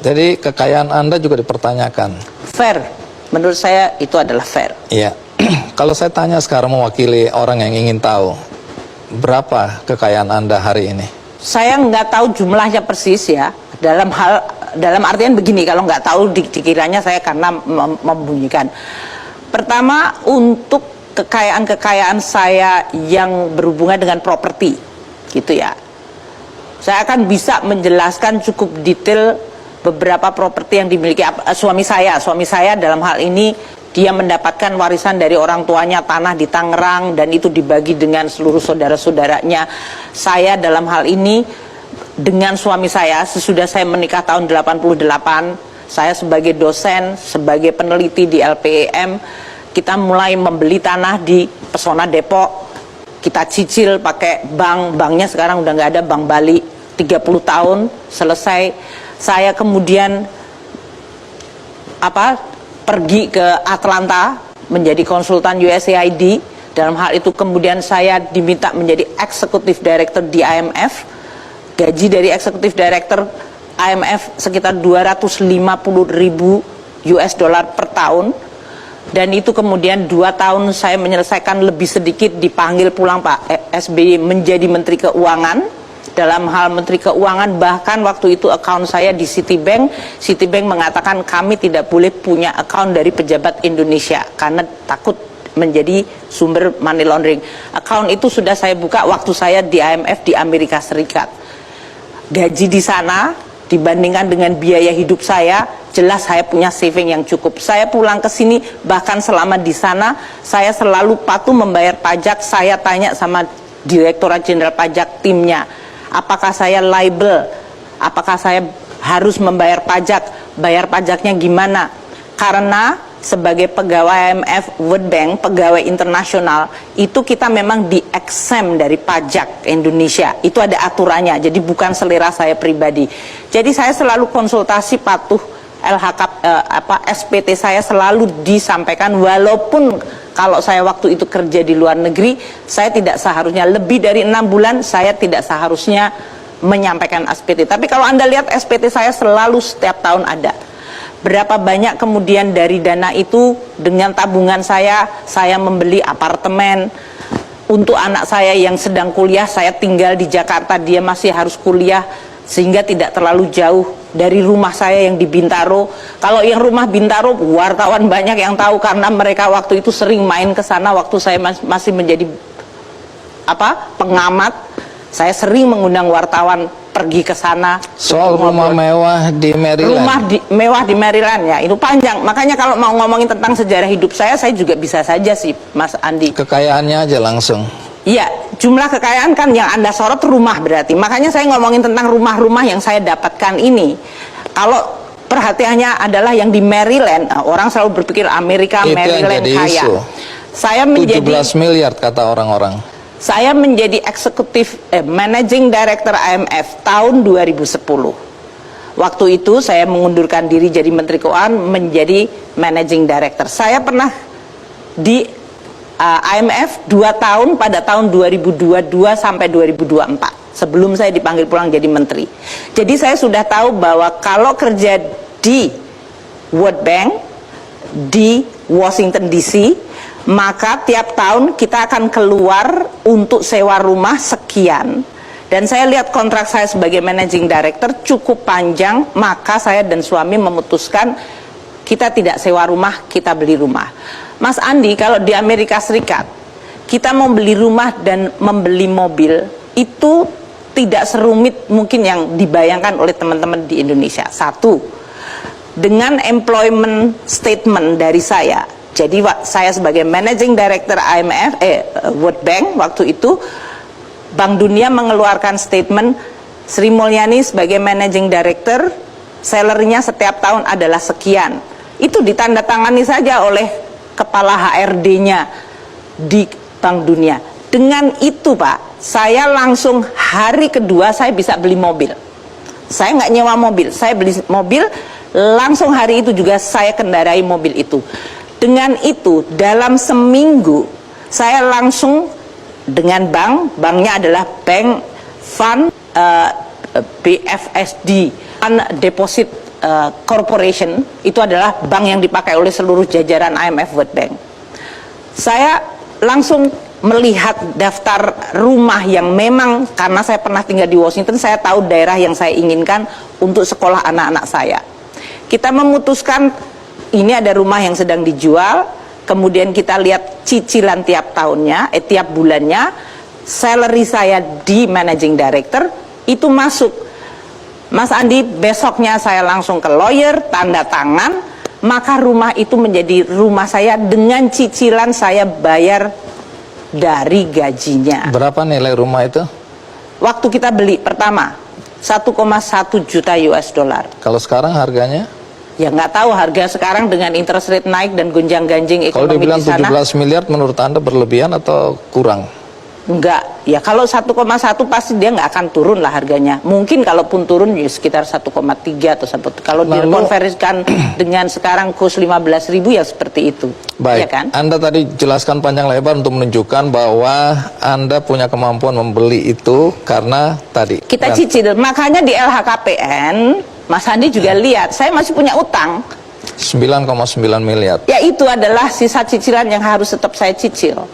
Jadi kekayaan Anda juga dipertanyakan. Fair, menurut saya itu adalah fair. Iya. Kalau saya tanya sekarang mewakili orang yang ingin tahu, berapa kekayaan Anda hari ini? Saya nggak tahu jumlahnya persis ya. Dalam artian begini, kalau nggak tahu dikiranya saya karena membunyikan. Pertama, untuk kekayaan saya yang berhubungan dengan properti, gitu ya. Saya akan bisa menjelaskan cukup detail beberapa properti yang dimiliki suami saya. Suami saya dalam hal ini dia mendapatkan warisan dari orang tuanya tanah di Tangerang dan itu dibagi dengan seluruh saudara-saudaranya. Saya dalam hal ini dengan suami saya sesudah saya menikah tahun 88, saya sebagai dosen, sebagai peneliti di LPEM, kita mulai membeli tanah di Pesona Depok. Kita cicil pakai banknya sekarang udah nggak ada, Bank Bali, 30 tahun selesai. Saya kemudian pergi ke Atlanta menjadi konsultan USAID. Dalam hal itu kemudian saya diminta menjadi Executive Director di IMF. Gaji dari Executive Director IMF sekitar 250.000 US dollar per tahun. Dan itu kemudian 2 tahun saya menyelesaikan, lebih sedikit dipanggil pulang Pak SBY menjadi Menteri Keuangan. Dalam hal Menteri Keuangan, bahkan waktu itu account saya di Citibank mengatakan kami tidak boleh punya account dari pejabat Indonesia karena takut menjadi sumber money laundering. Account itu sudah saya buka waktu saya di IMF di Amerika Serikat. Gaji di sana dibandingkan dengan biaya hidup saya, jelas saya punya saving yang cukup. Saya pulang ke sini, bahkan selama di sana saya selalu patuh membayar pajak. Saya tanya sama Direktorat Jenderal Pajak timnya, apakah saya liable, apakah saya harus membayar pajak, bayar pajaknya gimana? Karena sebagai pegawai IMF, World Bank, pegawai internasional, itu kita memang di-exempt dari pajak Indonesia. Itu ada aturannya, jadi bukan selera saya pribadi. Jadi saya selalu konsultasi patuh SPT saya selalu disampaikan, walaupun kalau saya waktu itu kerja di luar negeri, saya tidak seharusnya lebih dari 6 bulan, saya tidak seharusnya menyampaikan SPT. Tapi kalau Anda lihat SPT saya selalu setiap tahun ada. Berapa banyak kemudian dari dana itu dengan tabungan saya membeli apartemen untuk anak saya yang sedang kuliah. Saya tinggal di Jakarta, dia masih harus kuliah, sehingga tidak terlalu jauh dari rumah saya yang di Bintaro. Kalau yang rumah Bintaro, wartawan banyak yang tahu karena mereka waktu itu sering main ke sana waktu saya masih menjadi pengamat. Saya sering mengundang wartawan pergi ke sana. Soal rumah mewah di Maryland. Mewah di Maryland ya, itu panjang. Makanya kalau mau ngomongin tentang sejarah hidup saya juga bisa saja sih, Mas Andi. Kekayaannya aja langsung. Iya, jumlah kekayaan kan yang Anda sorot rumah berarti. Makanya saya ngomongin tentang rumah-rumah yang saya dapatkan ini. Kalau perhatiannya adalah yang di Maryland, orang selalu berpikir Amerika, itu Maryland kaya. Isu. Saya menjadi 17 miliar kata orang-orang. Saya menjadi Managing Director IMF tahun 2010. Waktu itu saya mengundurkan diri jadi Menteri Keuangan menjadi Managing Director. Saya pernah di IMF 2 tahun pada tahun 2022 sampai 2024 sebelum saya dipanggil pulang jadi menteri. Jadi saya sudah tahu bahwa kalau kerja di World Bank di Washington DC, maka tiap tahun kita akan keluar untuk sewa rumah sekian. Dan saya lihat kontrak saya sebagai Managing Director cukup panjang, maka saya dan suami memutuskan kita tidak sewa rumah, kita beli rumah. Mas Andi, kalau di Amerika Serikat kita mau beli rumah dan membeli mobil itu tidak serumit mungkin yang dibayangkan oleh teman-teman di Indonesia. Satu, dengan employment statement dari saya. Jadi saya sebagai Managing Director IMF, World Bank waktu itu, Bank Dunia mengeluarkan statement, Sri Mulyani sebagai Managing Director, salary-nya setiap tahun adalah sekian. Itu ditandatangani saja oleh kepala HRD-nya di Bank Dunia. Dengan itu Pak, saya langsung hari kedua saya bisa beli mobil. Saya nggak nyewa mobil, saya beli mobil, langsung hari itu juga saya kendarai mobil itu. Dengan itu dalam seminggu saya langsung dengan banknya adalah Bank Fund BFSD, Deposit Corporation, itu adalah bank yang dipakai oleh seluruh jajaran IMF World Bank. Saya langsung melihat daftar rumah yang memang, karena saya pernah tinggal di Washington, saya tahu daerah yang saya inginkan untuk sekolah anak-anak saya. Kita memutuskan ini ada rumah yang sedang dijual, kemudian kita lihat cicilan tiap tahunnya, tiap bulannya, salary saya di managing director itu masuk. Mas Andi, besoknya saya langsung ke lawyer, tanda tangan, maka rumah itu menjadi rumah saya dengan cicilan saya bayar dari gajinya. Berapa nilai rumah itu? Waktu kita beli pertama 1,1 juta US dollar. Kalau sekarang harganya? Ya nggak tahu harga sekarang dengan interest rate naik dan gonjang-ganjing Kalau ekonomi dibilang di sana. 17 miliar menurut Anda berlebihan atau kurang? Enggak, ya kalau 1,1 pasti dia nggak akan turun lah harganya. Mungkin kalaupun turun ya sekitar 1,3 atau sampai. Kalau dikonversikan dengan sekarang kurs 15.000 ya seperti itu. Baik, Ya kan? Anda tadi jelaskan panjang lebar untuk menunjukkan bahwa Anda punya kemampuan membeli itu karena tadi. Kita cicil, makanya di LHKPN, Mas Andi juga lihat, saya masih punya utang. 9,9 miliar. Ya itu adalah sisa cicilan yang harus tetap saya cicil.